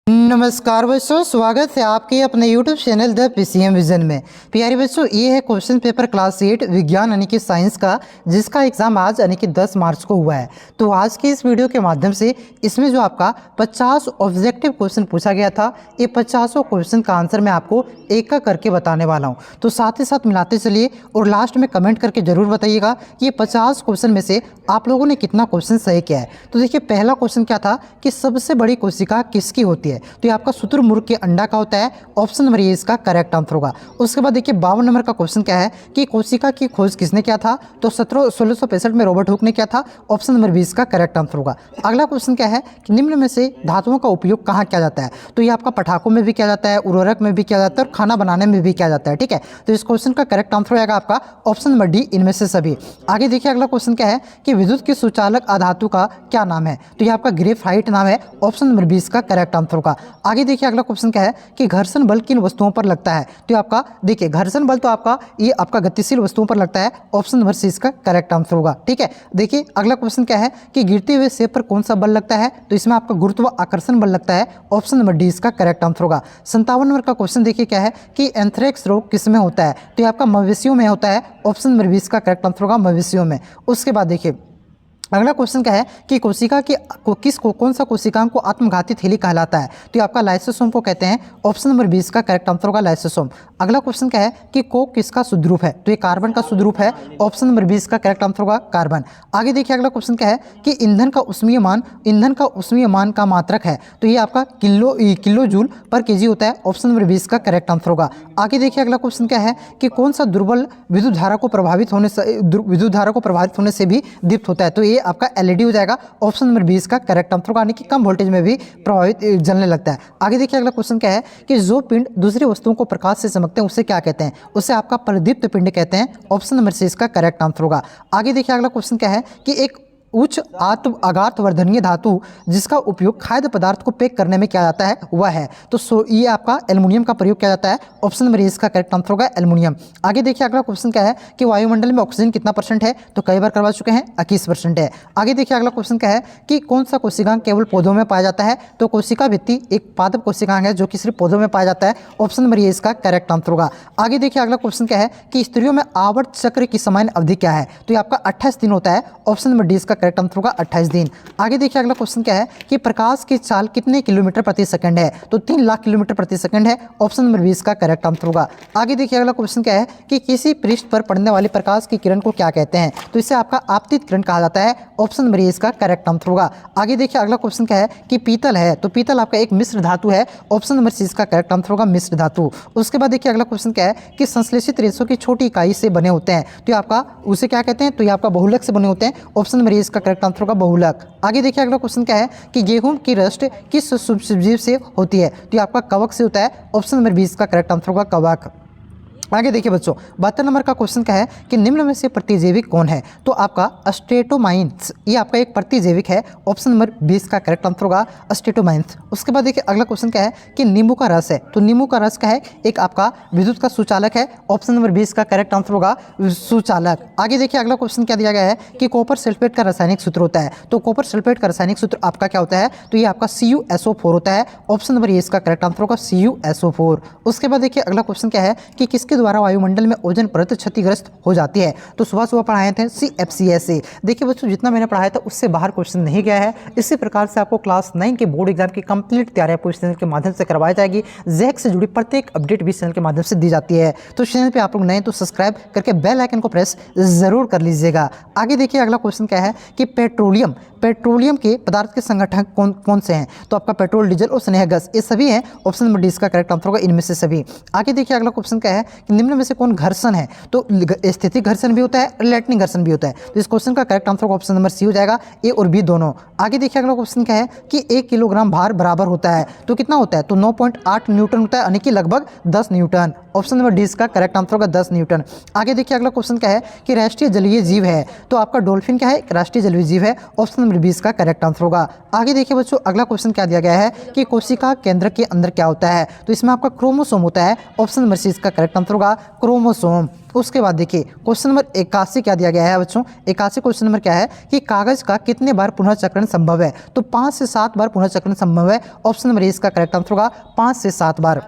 नमस्कार बच्चों, स्वागत है आपके अपने YouTube channel the PCM vision में। प्यारे बच्चों, ये है क्वेश्चन पेपर क्लास 8 विज्ञान यानी कि साइंस का, जिसका एग्जाम आज यानी कि 10 मार्च को हुआ है। तो आज की इस वीडियो के माध्यम से इसमें जो आपका 50 ऑब्जेक्टिव क्वेश्चन पूछा गया था, ये 50 क्वेश्चन का आंसर मैं आपको एक का करके बताने वाला हूँ। तो साथ ही साथ मिलाते चलिए और लास्ट में कमेंट करके जरूर बताइएगा कि ये 50 क्वेश्चन में से आप लोगों ने कितना क्वेश्चन सही किया है। तो देखिए, पहला क्वेश्चन क्या था कि सबसे बड़ी कोशिका किसकी होती है। तो ये आपका शुतुरमुर्ग के अंडा का होता है। ऑप्शन नंबर ये इसका करेक्ट आंसर होगा। उसके बाद देखिए 52 नंबर का क्वेश्चन क्या है कि कोशिका की खोज किसने किया था। तो 1665 में रॉबर्ट हुक ने किया था। ऑप्शन नंबर 20 का करेक्ट आंसर होगा। अगला क्वेश्चन क्या है कि निम्न में से धातुओं का उपयोग कहाँ किया जाता है। तो ये आपका पटाखों में भी किया जाता है, उर्वरक में भी किया जाता है और खाना बनाने में भी किया जाता है। ठीक है, तो इस क्वेश्चन का करेक्ट आंसर होगा आपका ऑप्शन नंबर डी, इनमें से सभी। आगे देखिए अगला क्वेश्चन क्या है कि विद्युत की सुचालक अधातु का क्या नाम है। तो ये आपका ग्रेफाइट नाम है। ऑप्शन नंबर 20 का करेक्ट आंसर होगा। आगे देखिए अगला क्वेश्चन क्या है कि घर्षण बल किन वस्तुओं पर लगता है। तो आपका देखिए घर्षण बल तो आपका ये आपका गतिशील वस्तुओं पर लगता है। ऑप्शन नंबर सी इसका करेक्ट आंसर होगा। ठीक है, देखिए अगला क्वेश्चन क्या है कि गिरते हुए सेब पर कौन सा बल लगता है। तो इसमें आपका गुरुत्व आकर्षण बल लगता है। ऑप्शन नंबर डी इसका करेक्ट आंसर होगा। 57 नंबर का क्वेश्चन देखिए क्या है कि एंथ्रेक्स रोग किस में होता है। तो ये आपका मवेशियों में होता है। ऑप्शन नंबर 20 का करेक्ट आंसर होगा, मवेशियों में। उसके बाद देखिए अगला क्वेश्चन क्या है कि कोशिका की कौन सा कोशिकांग को आत्मघाती थैली कहलाता है। तो ये आपका लाइसोसोम को कहते हैं। ऑप्शन नंबर 20 का करेक्ट आंसर होगा, लाइसोसोम। अगला क्वेश्चन क्या है कि कोक किसका शुद्धरूप है। तो ये कार्बन का शुद्धरूप है। ऑप्शन नंबर 20 का करेक्ट आंसर होगा, कार्बन। आगे देखिए अगला क्वेश्चन क्या है कि ईंधन का उष्मीय मान का मात्रक है। तो ये आपका किलो जूल पर केजी होता है। ऑप्शन नंबर 20 का करेक्ट आंसर होगा। आगे देखिए अगला क्वेश्चन क्या है कि कौन सा दुर्बल विद्युत धारा को प्रभावित होने से भी दीप्त होता है। तो ये आपका एलईडी हो जाएगा। ऑप्शन नंबर 20 का करेक्ट आंसर होगा, यानी कि कम वोल्टेज में भी प्रभावित जलने लगता है। आगे देखिए अगला क्वेश्चन क्या है कि जो पिंड दूसरी वस्तुओं को प्रकाश से चमकते हैं उसे क्या कहते हैं। उसे आपका प्रदीप्त पिंड कहते हैं। ऑप्शन नंबर 6 का करेक्ट आंसर होगा। आगे देखिए अगला क्वेश्चन क्या है कि एक उच्च आघात वर्धनीय धातु जिसका उपयोग खाद्य पदार्थ को पैक करने में किया जाता है वह है। तो ये आपका एल्युमिनियम का प्रयोग किया जाता है। ऑप्शन नंबर इसका करेक्ट आंसर होगा, एल्युमिनियम। आगे देखिए अगला क्वेश्चन क्या है कि वायुमंडल में ऑक्सीजन कितना % है। तो कई बार करवा चुके हैं, 21% है। आगे देखिए अगला क्वेश्चन क्या है कि कौन सा कोशिकांग केवल पौधों में पाया जाता है। तो कोशिका भित्ति एक पादप कोशिकांग है जो कि सिर्फ पौधों में पाया जाता है। ऑप्शन नंबर ये इसका करेक्ट आंसर होगा। आगे देखिए अगला क्वेश्चन क्या है कि स्त्रियों में आवर्त चक्र की सामान्य अवधि क्या है। तो ये आपका 28 दिन होता है। ऑप्शन नंबर डी इसका करेक्ट आंसर होगा, 28 दिन। आगे देखिए अगला क्वेश्चन क्या है कि प्रकाश की चाल कितने किलोमीटर प्रति सेकंड है। तो 3 लाख किलोमीटर प्रति सेकंड है। ऑप्शन नंबर 20 का करेक्ट आंसर होगा। आगे देखिए अगला क्वेश्चन क्या है कि किसी पृष्ठ पर पड़ने वाली प्रकाश की किरण को क्या कहते हैं। तो इसे आपका आपतित किरण कहा जाता है। ऑप्शन नंबर 20 का करेक्ट आंसर होगा। आगे देखिए अगला क्वेश्चन क्या है कि पीतल है। तो पीतल आपका एक मिश्र धातु है। ऑप्शन नंबर 20 का करेक्ट आंसर होगा, मिश्र धातु। उसके बाद देखिए अगला क्वेश्चन क्या है कि संश्लेषित रेशों की छोटी इकाई से बने होते हैं। तो आपका उसे क्या कहते हैं। तो ये आपका बहुलक से बने होते हैं। ऑप्शन नंबर 20 का करेक्ट आंसर होगा, बहुलक। आगे देखिए अगला क्वेश्चन क्या है कि गेहूं की रस्ट किस सूक्ष्मजीव से होती है। तो ये आपका कवक से होता है। ऑप्शन नंबर 20 का करेक्ट आंसर होगा, कवक। आगे देखिए बच्चों 72 नंबर का क्वेश्चन क्या है कि निम्न में से प्रतिजैविक कौन है। तो आपका स्ट्रेटोमाइन्स, ये आपका एक प्रतिजैविक है। ऑप्शन नंबर 20 का करेक्ट आंसर होगा, स्ट्रेटोमाइन्स। उसके बाद देखिए अगला क्वेश्चन क्या है कि नींबू का रस है। तो नींबू का रस क्या है, एक आपका विद्युत का सुचालक है। ऑप्शन नंबर 20 का करेक्ट आंसर होगा, सुचालक। आगे देखिए अगला क्वेश्चन क्या दिया गया है कि कॉपर सल्फेट का रासायनिक सूत्र होता है। तो कॉपर सल्फेट का रासायनिक सूत्र आपका क्या होता है। तो ये आपका CuSO4 होता है। ऑप्शन नंबर 20 का करेक्ट आंसर होगा, CuSO4। उसके बाद देखिए अगला क्वेश्चन क्या है कि किसके द्वारा वायुमंडल में ओजोन परत क्षतिग्रस्त हो जाती है। तो सुबह पढ़ाए थे CFCS। देखिए बच्चों जितना मैंने पढ़ाया था उससे बाहर क्वेश्चन नहीं गया है। इसी प्रकार से आपको क्लास 9 के बोर्ड एग्जाम की कंप्लीट तैयारी आपको इस चैनल के माध्यम से करवाई जाएगी। जैक से जुड़ी प्रत्येक अपडेट भी इस चैनल के माध्यम से दी जाती है। तो चैनल पे आप लोग नए तो सब्सक्राइब करके बेल आइकन को प्रेस जरूर कर लीजिएगा। आगे देखिए अगला क्वेश्चन क्या है कि पेट्रोलियम के पदार्थ के संगठन कौन से हैं। तो आपका पेट्रोल, डीजल और स्नेह गैस ये सभी हैं। ऑप्शन नंबर 20 का करेक्ट आंसर होगा, इनमें से सभी। आगे देखिए अगला क्वेश्चन क्या है कि निम्न में से कौन घर्षण है। तो स्थितिक घर्षण भी होता है और लैटिनिक घर्षण भी होता है। तो इस क्वेश्चन का correct answer option number C हो जाएगा, ए और बी दोनों। आगे देखिए अगला क्वेश्चन क्या है कि 1 किलोग्राम भार बराबर होता है। तो कितना होता है। तो 9.8 न्यूटन होता है, यानी कि लगभग 10 न्यूटन। ऑप्शन नंबर डी इसका करेक्ट आंसर होगा 10 न्यूटन। आगे देखिए अगला क्वेश्चन क्या है कि राष्ट्रीय जलीय जीव है, तो आपका डॉल्फिन क्या है, राष्ट्रीय जलीय जीव है, ऑप्शन नंबर 20 का करेक्ट आंसर होगा। आगे देखिए बच्चों अगला क्वेश्चन क्या दिया गया है कि कोशिका केंद्र के अंदर क्या होता है, तो इसमें आपका क्रोमोसोम होता है, ऑप्शन नंबर सी इसका करेक्ट आंसर होगा क्रोमोसोम। उसके बाद देखिए क्वेश्चन नंबर 81 क्या दिया गया है बच्चों, 81 क्वेश्चन नंबर क्या है कि कागज का कितने बार पुनर्चक्रण संभव है, तो 5 से 7 बार पुनर्चक्रण संभव है, ऑप्शन नंबर ए इसका करेक्ट आंसर होगा 5 से 7 बार।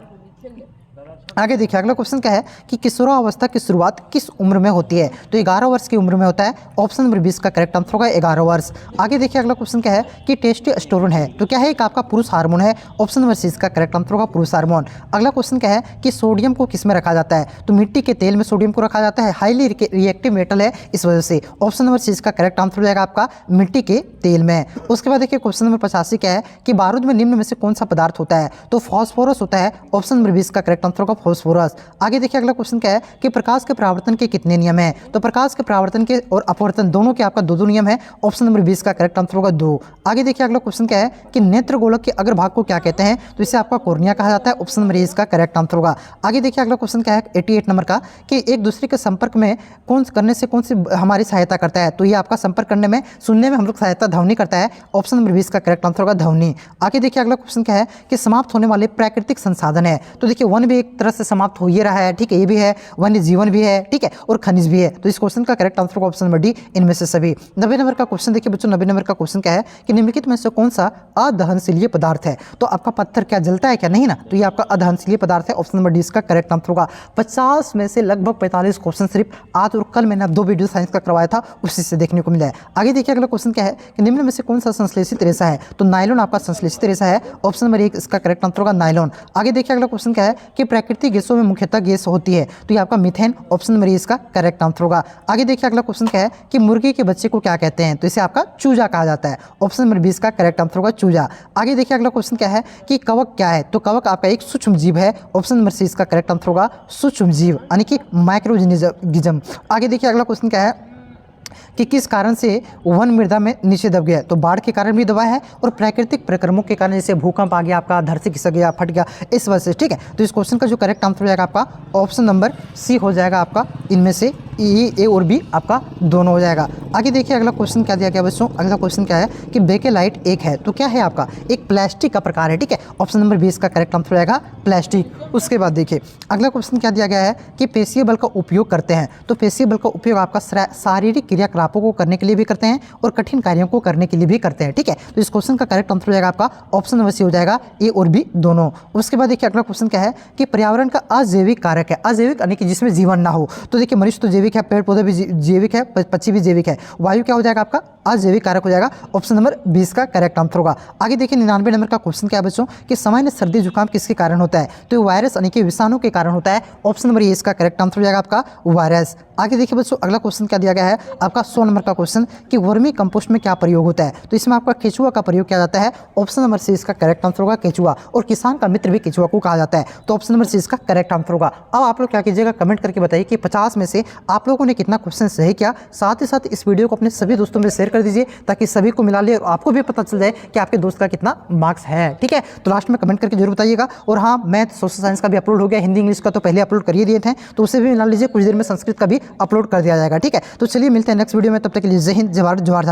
आगे देखिए अगला क्वेश्चन क्या है कि किशोरावस्था की शुरुआत किस उम्र में होती है, तो 11 वर्ष की उम्र में होता है, ऑप्शन नंबर 20 का करेक्ट आंसर होगा 11 वर्ष। आगे देखिए अगला क्वेश्चन क्या है कि टेस्टोस्टेरोन है, तो क्या है एक आपका पुरुष हार्मोन है, ऑप्शन नंबर 6 का करेक्ट आंसर होगा पुरुष हार्मोन। अगला क्वेश्चन क्या है कि सोडियम को किस में रखा जाता है, तो मिट्टी के तेल में सोडियम को रखा जाता है, हाईली रिएक्टिव मेटल है इस वजह से, ऑप्शन नंबर 6 का करेक्ट आंसर हो जाएगा आपका मिट्टी के तेल में। उसके बाद देखिए क्वेश्चन नंबर 85 क्या है कि बारूद में निम्न में से कौन सा पदार्थ होता है, तो फॉस्फोरस होता है, ऑप्शन नंबर 20 का करेक्ट आंसर होगा फॉस्फोरस। आगे देखिए अगला क्वेश्चन क्या है कि प्रकाश के परावर्तन के कितने नियम हैं, तो प्रकाश के परावर्तन के और अपवर्तन दोनों के आपका दो नियम है, ऑप्शन नंबर 20 का करेक्ट आंसर होगा 2। आगे देखिए अगला क्वेश्चन क्या है कि नेत्र गोलक के अग्रभाग को क्या कहते हैं, तो इसे आपका कॉर्निया कहा जाता है, ऑप्शन नंबर 20 का करेक्ट आंसर होगा। आगे देखिए अगला क्वेश्चन क्या है 88 नंबर का कि एक दूसरे के संपर्क में कौन करने से कौन सी हमारी सहायता करता है, तो ये आपका संपर्क करने में सुनने में हम लोग सहायता ध्वनि करता है, ऑप्शन नंबर 20 का करेक्ट आंसर होगा ध्वनि। आगे देखिए अगला क्वेश्चन क्या है कि समाप्त होने वाले प्राकृतिक संसाधन है, तो देखिए वन भी एक तरह से समाप्त हो ही रहा है, ठीक है, ये भी है, वन्य जीवन भी है, ठीक है, और खनिज भी है, तो इस क्वेश्चन का करेक्ट आंसर होगा ऑप्शन नंबर डी इनमें से सभी। 90 नंबर का क्वेश्चन देखिए बच्चों, 90 नंबर का क्वेश्चन क्या है कि निम्नलिखित में से कौन सा अदहनशीलीय पदार्थ है, तो आपका पत्थर क्या जलता है क्या, नहीं ना, तो ये आपका अदहनशीलीय पदार्थ है, ऑप्शन नंबर डी इसका करेक्ट आंसर होगा। 50 में से लगभग 45 क्वेश्चन सिर्फ आज और कल मैंने 2 वीडियो साइंस का करवाया था उसी से देखने को मिला है। आगे देखिए अगला क्वेश्चन क्या है कि निम्न में से कौन सा संश्लेषित रेशा है, तो नायलॉन आपका संश्लेषित रेशा है, ऑप्शन नंबर 1 इसका करेक्ट आंसर होगा नायलॉन। आगे देखिए अगला क्वेश्चन क्या है कि प्राकृतिक गैसों में मुख्यतः गैस होती है, तो ये आपका मीथेन, ऑप्शन नंबर इसका करेक्ट आंसर होगा। आगे देखिए अगला क्वेश्चन क्या है कि मुर्गी के बच्चे को क्या कहते हैं, तो इसे आपका चूजा कहा जाता है, ऑप्शन नंबर 20 का करेक्ट आंसर होगा चूजा। आगे देखिए अगला क्वेश्चन क्या है कि कवक क्या है, तो कवक आपका एक सूक्ष्म जीव है, ऑप्शन नंबर सी इसका करेक्ट आंसर होगा सूक्ष्म जीव यानी कि माइक्रोऑर्गेनिज्म। आगे देखिए अगला क्वेश्चन क्या है कि किस कारण से वन मृदा में नीचे दब गया, तो बाढ़ के कारण भी दबा है और प्राकृतिक प्रक्रमों के कारण जैसे भूकंप आ गया, आपका धरती खिसक गया, फट गया, इस वजह से, ठीक है। तो इस क्वेश्चन का जो करेक्ट आंसर हो जाएगा आपका ऑप्शन नंबर सी हो जाएगा आपका, इनमें से ए और बी आपका दोनों हो जाएगा। आगे देखिए अगला क्वेश्चन क्या दिया गया बच्चों, अगला क्वेश्चन क्या है कि बेकेलाइट एक है, तो क्या है आपका एक प्लास्टिक का प्रकार है, ठीक है, ऑप्शन नंबर 20 का करेक्ट आंसर हो जाएगा प्लास्टिक। उसके बाद देखिए अगला क्वेश्चन क्या दिया गया है कि पेशीय बल का उपयोग करते हैं, तो पेशीय बल का उपयोग आपका शारीरिक क्रियाकलापों को करने के लिए भी करते हैं और कठिन कार्यों को करने के लिए भी करते हैं, ठीक है। तो इस क्वेश्चन का करेक्ट आंसर हो जाएगा आपका ऑप्शन नंबर सी हो जाएगा ए और बी दोनों। उसके बाद देखिए अगला क्वेश्चन क्या है कि पर्यावरण का अजैविक कारक है, अजैविक यानी कि जिसमें जीवन ना हो, तो देखिए मनुष्य तो जैविक है, पेड़ पौधे भी जैविक है, पक्षी भी जैविक है, वायु क्या हो जाएगा आपका अजैविक कारक हो जाएगा, ऑप्शन नंबर 20 का करेक्ट आंसर होगा। आगे देखिए 99 नंबर का क्वेश्चन क्या है बच्चों कि सामान्य सर्दी जुकाम किसके कारण होता है, तो वायरस यानी कि विषाणु के कारण होता है, ऑप्शन नंबर ए इसका करेक्ट आंसर हो जाएगा आपका वायरस। आगे देखिए बच्चों अगला क्वेश्चन क्या दिया गया है आपका 100 नंबर का क्वेश्चन कि वर्मी कंपोस्ट में क्या प्रयोग होता है, तो इसमें आपका केचुआ का प्रयोग किया जाता है, ऑप्शन नंबर सी इसका करेक्ट आंसर होगा केचुआ, और किसान का मित्र भी केचुआ को कहा जाता है, तो ऑप्शन नंबर सी इसका करेक्ट आंसर होगा। अब आप लोग क्या कीजिएगा कमेंट करके बताइए कि 50 में से आप लोगों ने कितना क्वेश्चन सही किया, साथ ही साथ इस वीडियो को अपने सभी दोस्तों में शेयर कर दीजिए ताकि सभी को मिला ले और आपको भी पता चल जाए कि आपके दोस्त का कितना मार्क्स है, ठीक है। तो लास्ट में कमेंट करके जरूर बताइएगा। और हाँ, मैथ सोशल साइंस का भी अपलोड हो गया, हिंदी इंग्लिश का तो पहले अपलोड कर ही दिए थे, तो उसे भी मिला लीजिए, कुछ देर में संस्कृत का भी अपलोड कर दिया जाएगा, ठीक है। तो चलिए मिलते हैं नेक्स्ट वीडियो में, तब तक के लिए जय हिंद, जय भारत, जय भारत।